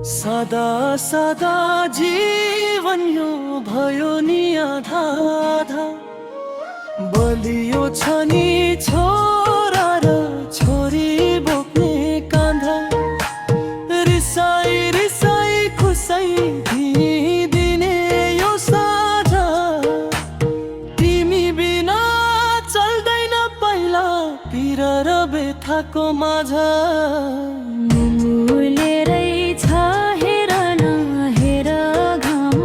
सदा सदा जीवन यो भयो नि आधा आधा। बलियो छ नि छोरा र छोरी बोक्ने काँधा। रिसाई रिसाई खुसाई दिने यो साझा। तिमी बिना चल्दैन पहिला पिर र बेथाको माझा। मुमुलेरै छ हेर न हेर घाम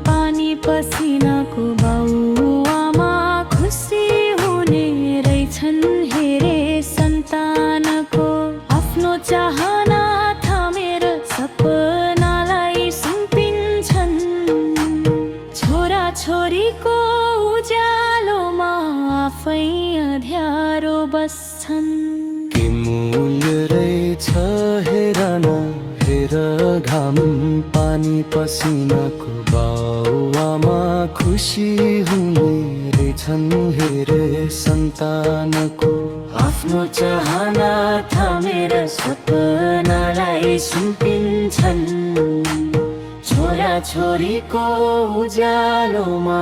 पानी पसिनाको बाउआमा खुसी हुने रहेछन् हेरे सन्तानको। आफ्नो चाहना थामेर सपनालाई सुम्पिन्छन्। छोरा छोरीको उज्यालोमा आफै अँध्यारो बस्छन्। मूल्य रहेछ हेर न हेर घाम पानी पसिनाको बाउआमा खुसी हुने रहेछन् हेरे सन्तानको। आफ्नो चाहना थामेर सपनालाई सुम्पिन्छन्। छोरा छोरीको उज्यालोमा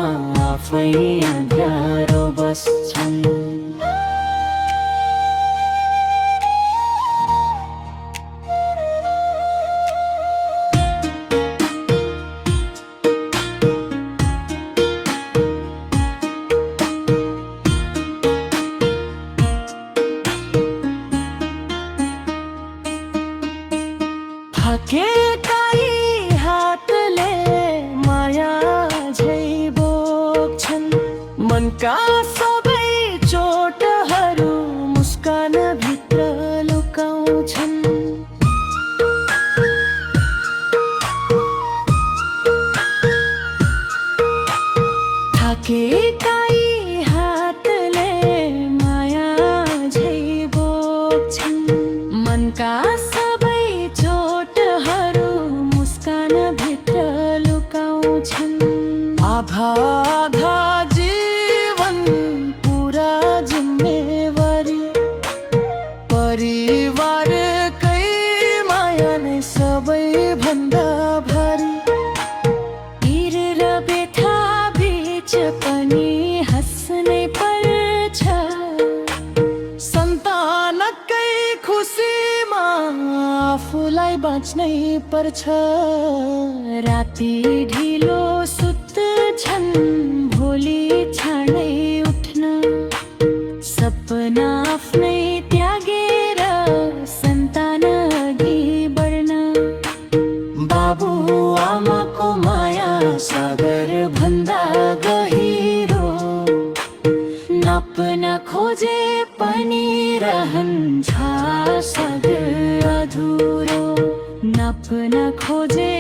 आफै अँध्यारो बस्छन्। थाकेकाई हातले माया झै बोक्छन्। मनका सबै चोटहरू मुस्कान भित्र लुकाउँछन्। थाकेकाई हातले माया झै बोक्छन्। मनका आधा आधा जीवन पूरा जिम्मेवारी। परिवारकै माया नै सबैभन्दा भारी। पीर र बेथा बीच पनि हाँस्नै पर्छ। सन्तानकै खुसीमा आफूलाई बाँच्नै पर्छ। राति ढिलो सुत्छन् भोलि छाडै उठ्न। सपना आफ्नै त्यागेर सन्तान अघि बढ्न। बाबु आमाको माया सागर भन्दा गहिरो। नाप्न खोजे पनि रहन्छ सागर अधुरो। नाप्न खोजे